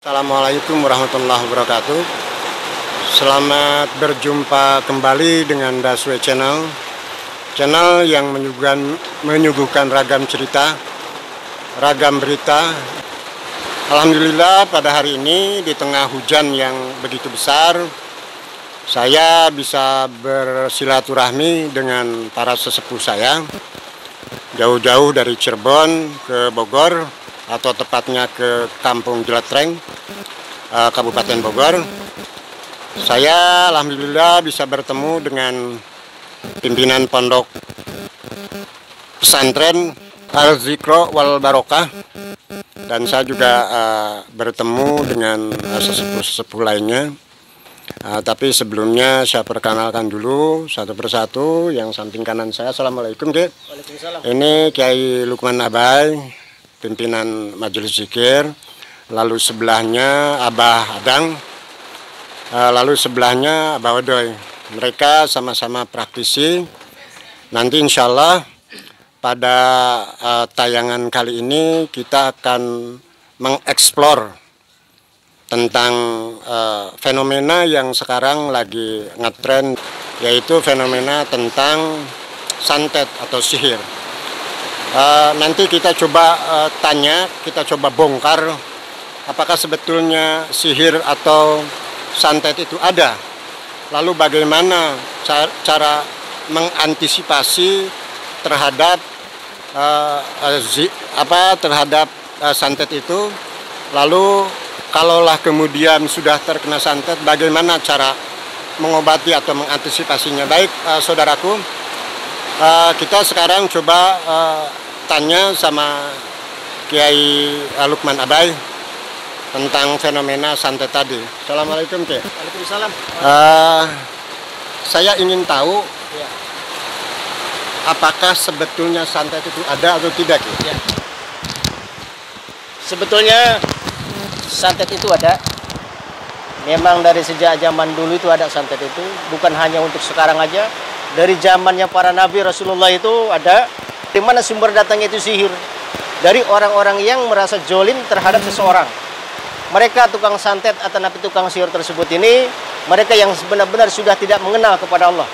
Assalamualaikum warahmatullahi wabarakatuh. Selamat berjumpa kembali dengan Daswe Channel, channel yang menyuguhkan ragam cerita, ragam berita. Alhamdulillah pada hari ini di tengah hujan yang begitu besar, saya bisa bersilaturahmi dengan para sesepuh saya jauh-jauh dari Cirebon ke Bogor, atau tepatnya ke Kampung Jeletreng, Kabupaten Bogor. Saya alhamdulillah bisa bertemu dengan pimpinan pondok pesantren Al-Zikro wal Barokah, dan saya juga bertemu dengan sesepuh-sesepuh lainnya. Tapi sebelumnya saya perkenalkan dulu satu persatu. Yang samping kanan saya, Assalamualaikum Ki. Waalaikumsalam. Ini Kiai Lukman Abai, pimpinan Majelis Zikir. Lalu sebelahnya Abah Adang, lalu sebelahnya Abah Odoy. Mereka sama-sama praktisi. Nanti insya Allah pada tayangan kali ini kita akan mengeksplor tentang fenomena yang sekarang lagi ngetren, yaitu fenomena tentang santet atau sihir. Nanti kita coba tanya, kita coba bongkar apakah sebetulnya sihir atau santet itu ada. Lalu bagaimana cara mengantisipasi terhadap santet itu. Lalu kalaulah kemudian sudah terkena santet, bagaimana cara mengobati atau mengantisipasinya. Baik, saudaraku, kita sekarang coba tanya sama Kiai Lukman Abai tentang fenomena santet tadi. Assalamualaikum, Ki. Waalaikumsalam. Saya ingin tahu, Ya. apakah sebetulnya santet itu ada atau tidak, Ki? Ya. Sebetulnya santet itu ada. Memang dari sejak zaman dulu itu ada santet itu. Bukan hanya untuk sekarang aja. Dari zamannya para nabi Rasulullah itu ada. Di mana sumber datangnya itu sihir. Dari orang-orang yang merasa jolim terhadap seseorang. Mereka tukang santet atau nabi tukang sihir tersebut ini, mereka yang benar-benar sudah tidak mengenal kepada Allah.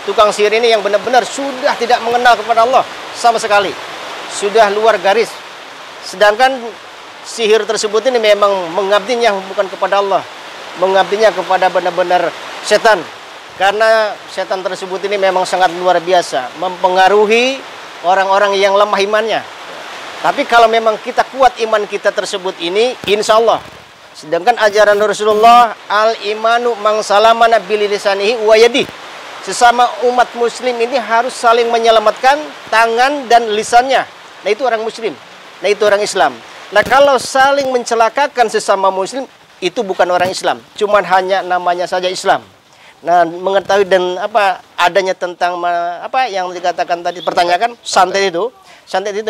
Tukang sihir ini yang benar-benar sudah tidak mengenal kepada Allah sama sekali. Sudah luar garis. Sedangkan sihir tersebut ini memang mengabdinya bukan kepada Allah, mengabdinya kepada benar-benar setan. Karena setan tersebut ini memang sangat luar biasa, mempengaruhi orang-orang yang lemah imannya. Tapi kalau memang kita kuat iman kita tersebut ini, insya Allah. Sedangkan ajaran Rasulullah, al-imanu mangsalamana bilisanihi wa yadi. Sesama umat muslim ini harus saling menyelamatkan tangan dan lisannya. Nah itu orang muslim, nah itu orang Islam. Nah kalau saling mencelakakan sesama muslim, itu bukan orang Islam, cuman hanya namanya saja Islam. Nah mengetahui dan adanya tentang apa yang dikatakan tadi, pertanyakan santet itu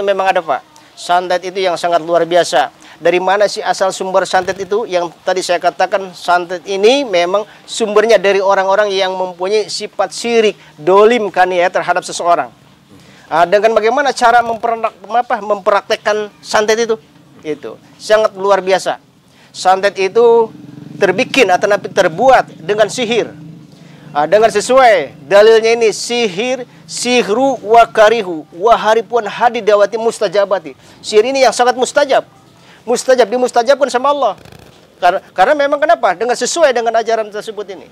memang ada, Pak. Santet itu yang sangat luar biasa. Dari mana sih asal sumber santet itu? Yang tadi saya katakan, santet ini memang sumbernya dari orang-orang yang mempunyai sifat syirik, dolim ya terhadap seseorang. Dengan bagaimana cara mempraktekkan santet itu? Itu sangat luar biasa. Santet itu terbikin atau terbuat dengan sihir, dengan sesuai dalilnya ini, sihru wa karihu wa haripun hadi dawati mustajabati. Sihir ini yang sangat mustajab dimustajabkan sama Allah. Karena memang kenapa? Dengan sesuai dengan ajaran tersebut ini.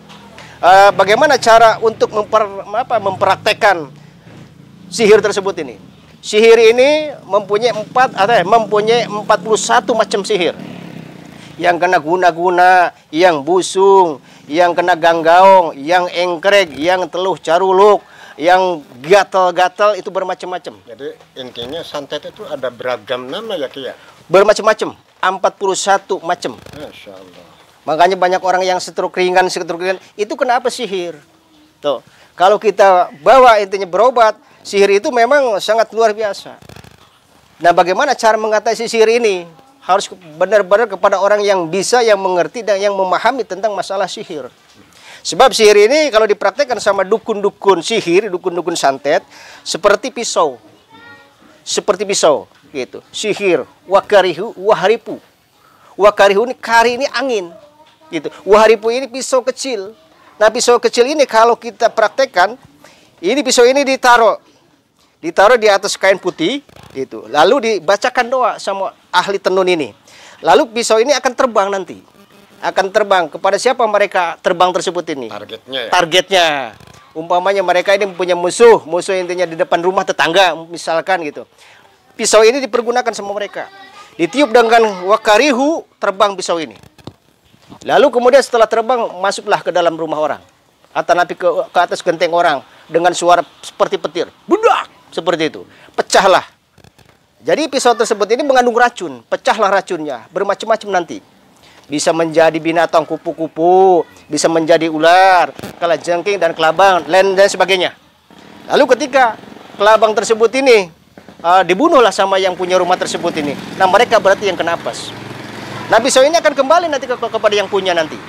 Bagaimana cara untuk mempraktekkan sihir tersebut ini? Sihir ini mempunyai 41 macam sihir. Yang kena guna-guna, yang busung, yang kena ganggaong, yang engkrek, yang teluh caruluk, yang gatal-gatal, itu bermacam-macam. Jadi intinya santet itu ada beragam nama ya, Ki ya? Bermacam-macam, 41 macam. Masya Allah. Makanya banyak orang yang stroke ringan, itu kenapa sihir? Tuh, kalau kita bawa intinya berobat, sihir itu memang sangat luar biasa. Nah, bagaimana cara mengatasi sihir ini? Harus benar-benar kepada orang yang bisa, yang mengerti, dan yang memahami tentang masalah sihir. Sebab sihir ini kalau dipraktekkan sama dukun-dukun sihir, dukun-dukun santet, seperti pisau. Seperti pisau, gitu. Sihir, wakarihu, waharipu. Wa karihu ini, kari ini angin. Gitu. Wa haripu ini pisau kecil. Nah, pisau kecil ini kalau kita praktekkan, ini pisau ini ditaruh di atas kain putih, gitu. Lalu dibacakan doa sama ahli tenun ini. Lalu pisau ini akan terbang nanti. Akan terbang kepada siapa mereka terbang tersebut ini? Targetnya ya? Targetnya. Umpamanya mereka ini punya musuh intinya di depan rumah tetangga, misalkan gitu. Pisau ini dipergunakan sama mereka. Ditiup dengan wakarihu, terbang pisau ini. Lalu kemudian setelah terbang, masuklah ke dalam rumah orang. Atau nabi ke atas genteng orang dengan suara seperti petir. Budak! Seperti itu. Pecahlah. Jadi pisau tersebut ini mengandung racun. Pecahlah racunnya. Bermacam-macam nanti. Bisa menjadi binatang kupu-kupu. Bisa menjadi ular, kalajengking, dan kelabang, dan sebagainya. Lalu ketika kelabang tersebut ini dibunuhlah sama yang punya rumah tersebut ini. Nah, mereka berarti yang kena apes. Nah, pisau ini akan kembali nanti kepada yang punya nanti.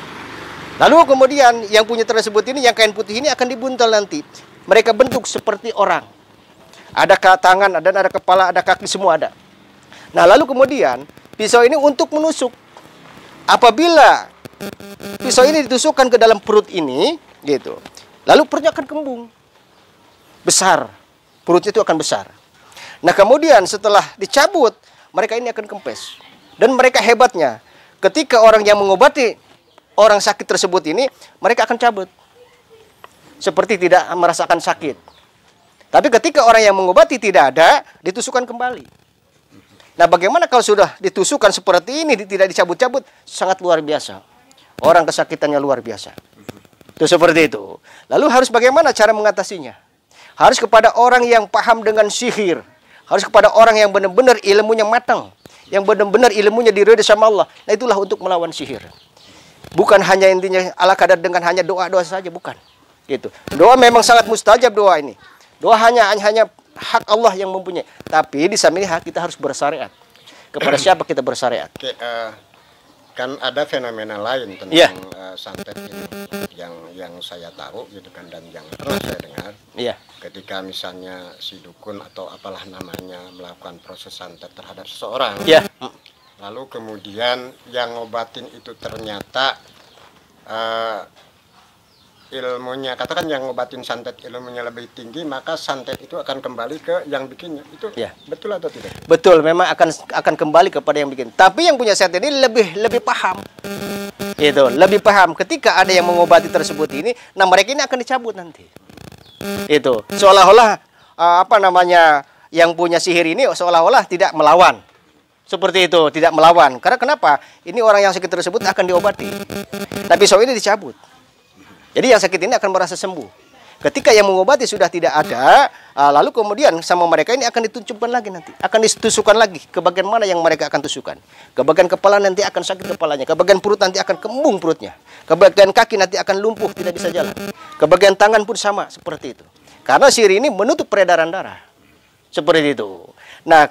Lalu kemudian yang punya tersebut ini, yang kain putih ini akan dibuntal nanti. Mereka bentuk seperti orang. Ada tangan, ada kepala, ada kaki, semua ada. Nah, lalu kemudian pisau ini untuk menusuk. Apabila pisau ini ditusukkan ke dalam perut ini, gitu. Lalu perutnya akan kembung. Besar. Perutnya itu akan besar. Nah, kemudian setelah dicabut, mereka ini akan kempes. Dan mereka hebatnya, ketika orang yang mengobati orang sakit tersebut ini, mereka akan cabut. Seperti tidak merasakan sakit. Tapi ketika orang yang mengobati tidak ada, ditusukkan kembali. Nah, bagaimana kalau sudah ditusukkan seperti ini, tidak dicabut-cabut, sangat luar biasa. Orang kesakitannya luar biasa. Itu seperti itu. Lalu harus bagaimana cara mengatasinya? Harus kepada orang yang paham dengan sihir. Harus kepada orang yang benar-benar ilmunya matang. Yang benar-benar ilmunya diridhoi sama Allah. Nah, itulah untuk melawan sihir. Bukan hanya intinya ala kadar dengan hanya doa-doa saja, bukan. Gitu. Doa memang sangat mustajab doa ini. Doa hanya hak Allah yang mempunyai. Tapi di samping hak kita harus bersyariat. Kepada siapa kita bersyariat? Oke, kan ada fenomena lain tentang santet ini yang saya tahu gitu kan, dan yang pernah saya dengar. Ketika misalnya si dukun atau apalah namanya melakukan proses santet terhadap seseorang, lalu kemudian yang ngobatin itu ternyata ilmunya, katakan yang ngobatin santet ilmunya lebih tinggi, maka santet itu akan kembali ke yang bikinnya. Itu betul atau tidak? Betul, memang akan kembali kepada yang bikin. Tapi yang punya santet ini lebih paham. Itu, lebih paham. Ketika ada yang mengobati tersebut ini, nah mereka ini akan dicabut nanti. Itu, seolah-olah yang punya sihir ini seolah-olah tidak melawan. Seperti itu, tidak melawan. Karena kenapa? Ini orang yang sakit tersebut akan diobati. Tapi pisau ini dicabut. Jadi yang sakit ini akan merasa sembuh. Ketika yang mengobati sudah tidak ada, lalu kemudian sama mereka ini akan dituncupkan lagi nanti. Akan ditusukkan lagi ke bagian mana yang mereka akan tusukkan. Ke bagian kepala nanti akan sakit kepalanya. Ke bagian perut nanti akan kembung perutnya. Ke bagian kaki nanti akan lumpuh, tidak bisa jalan. Ke bagian tangan pun sama, seperti itu. Karena sihir ini menutup peredaran darah. Seperti itu. Nah,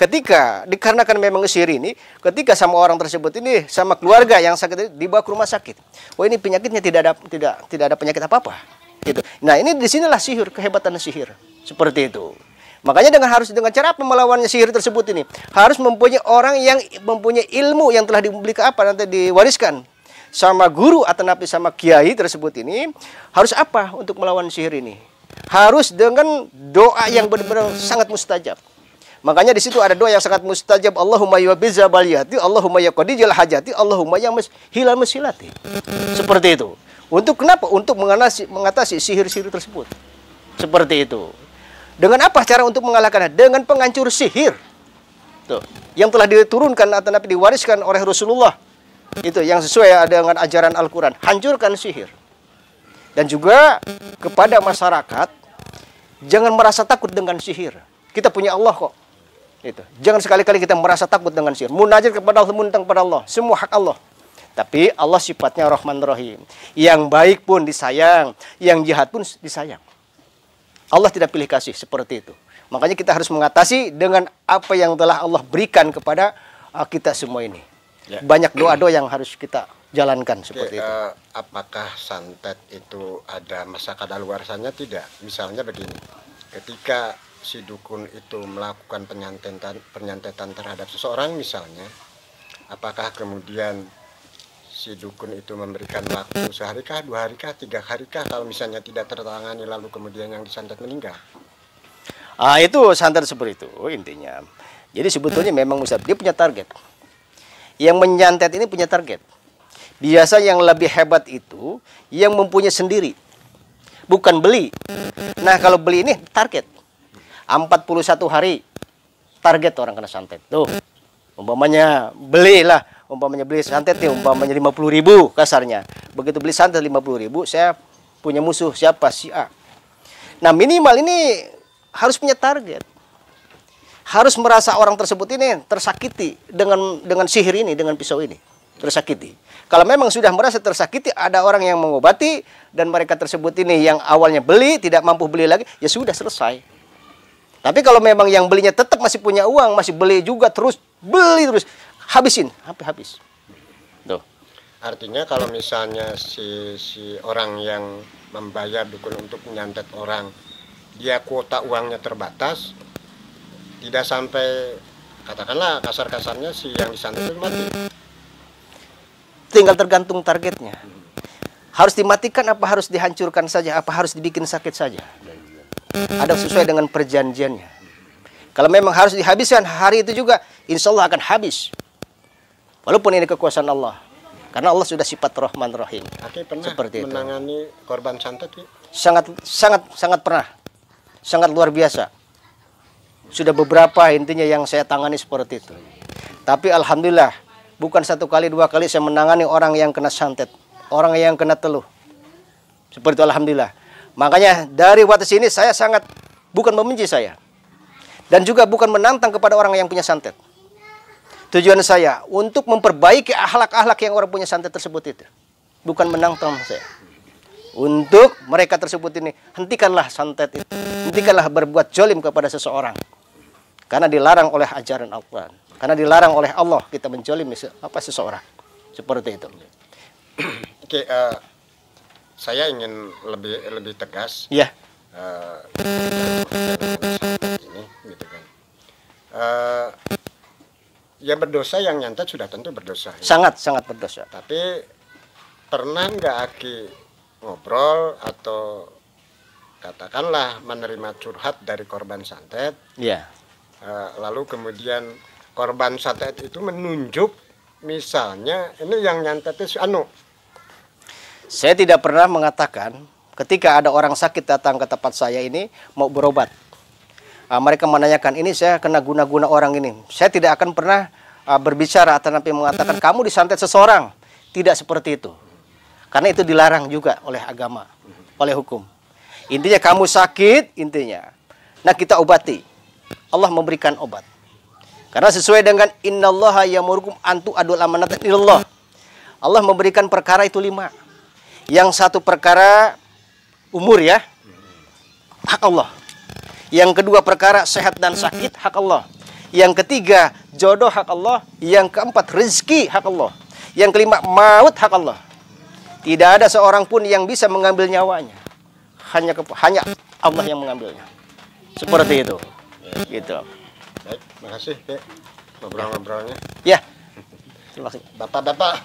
dikarenakan memang sihir ini, ketika sama orang tersebut ini, sama keluarga yang sakit ini, dibawa ke rumah sakit. Oh, ini penyakitnya tidak ada penyakit apa-apa. Gitu. Nah, ini disinilah sihir, kehebatan sihir. Seperti itu. Makanya dengan cara melawan sihir tersebut ini, harus mempunyai orang yang mempunyai ilmu yang telah nanti diwariskan sama guru atau sama kiai tersebut ini. Harus apa untuk melawan sihir ini? Harus dengan doa yang benar-benar sangat mustajab. Makanya di situ ada doa yang sangat mustajab. Allahumma ya bizabaliyati, Allahumma ya qadijal hajati, Allahumma ya hilal musilati. Seperti itu. Untuk kenapa? Untuk mengatasi sihir-sihir tersebut. Seperti itu. Dengan apa cara untuk mengalahkannya? Dengan penghancur sihir. Tuh, yang telah diturunkan atau diwariskan oleh Rasulullah. Itu yang sesuai dengan ajaran Al-Qur'an. Hancurkan sihir. Dan juga kepada masyarakat, jangan merasa takut dengan sihir. Kita punya Allah kok. Itu. Jangan sekali-kali kita merasa takut dengan sihir. Munajat kepada Allah, muntang kepada Allah. Semua hak Allah. Tapi Allah sifatnya Rahman Rahim. Yang baik pun disayang, yang jahat pun disayang. Allah tidak pilih kasih seperti itu. Makanya kita harus mengatasi dengan apa yang telah Allah berikan kepada kita semua ini. Banyak doa-doa yang harus kita jalankan seperti itu. Apakah santet itu ada masa kadaluarsanya? Tidak. Misalnya begini. Ketika si dukun itu melakukan penyantetan terhadap seseorang misalnya, apakah kemudian si dukun itu memberikan waktu sehari kah, 2 hari kah, 3 hari kah, kalau misalnya tidak tertangani lalu kemudian yang disantet meninggal? Itu santet seperti itu intinya. Jadi sebetulnya memang Ustaz, dia punya target. Yang menyantet ini punya target. Biasa yang lebih hebat itu yang mempunyai sendiri, bukan beli. Nah kalau beli ini target 41 hari target orang kena santet. Tuh umpamanya belilah, umpamanya beli santet nih, umpamanya 50.000 kasarnya. Begitu beli santet 50.000, saya punya musuh siapa, si A. Nah minimal ini harus punya target. Harus merasa orang tersebut ini tersakiti dengan sihir ini, dengan pisau ini. Tersakiti. Kalau memang sudah merasa tersakiti, ada orang yang mengobati, dan mereka tersebut ini yang awalnya beli, tidak mampu beli lagi, ya sudah selesai. Tapi kalau memang yang belinya tetap masih punya uang, masih beli juga terus, beli terus, habisin, sampai habis. Tuh. Artinya kalau misalnya si orang yang membayar dukun untuk menyantet orang, dia kuota uangnya terbatas, tidak sampai, katakanlah kasar-kasarnya si yang disantet itu mati. Tinggal tergantung targetnya. Harus dimatikan apa harus dihancurkan saja, apa harus dibikin sakit saja. Ada sesuai dengan perjanjiannya. Kalau memang harus dihabiskan hari itu juga, insya Allah akan habis. Walaupun ini kekuasaan Allah. Karena Allah sudah sifat Rahman Rahim. Aki pernah seperti menangani korban santet? Sangat pernah. Sangat luar biasa. Sudah beberapa intinya yang saya tangani seperti itu. Tapi alhamdulillah, bukan 1 kali 2 kali saya menangani orang yang kena santet, orang yang kena teluh. Seperti itu alhamdulillah. Makanya dari watas ini saya sangat bukan membenci saya. Dan juga bukan menantang kepada orang yang punya santet. Tujuan saya untuk memperbaiki akhlak-akhlak yang orang punya santet tersebut itu. Bukan menantang saya. Untuk mereka tersebut ini, hentikanlah santet itu. Hentikanlah berbuat jolim kepada seseorang. Karena dilarang oleh ajaran Al-Quran. Karena dilarang oleh Allah kita menjolimi seseorang. Seperti itu. Oke, saya ingin lebih tegas. Ya. Ini, gitu kan. Ya berdosa yang nyantet sudah tentu berdosa. Sangat berdosa. Tapi pernah nggak Aki ngobrol atau katakanlah menerima curhat dari korban santet? Ya. Lalu kemudian korban santet itu menunjuk misalnya ini yang nyantet itu Saya tidak pernah mengatakan ketika ada orang sakit datang ke tempat saya ini mau berobat. Mereka menanyakan, ini saya kena guna-guna orang ini. Saya tidak akan pernah berbicara atau nanti mengatakan kamu disantet seseorang. Tidak seperti itu. Karena itu dilarang juga oleh agama, oleh hukum. Intinya kamu sakit, intinya. Nah kita obati. Allah memberikan obat. Karena sesuai dengan innallaha ya'murukum an tu'adul amanat ilallah. Allah memberikan perkara itu 5. Yang satu perkara umur ya, hak Allah. Yang kedua perkara sehat dan sakit, hak Allah. Yang ketiga jodoh, hak Allah. Yang keempat rezeki, hak Allah. Yang kelima maut, hak Allah. Tidak ada seorang pun yang bisa mengambil nyawanya. Hanya Allah yang mengambilnya. Seperti itu. Gitu. Baik, makasih Pak ngobrol-ngobrolnya. Ya. Terima kasih. Bapak-bapak.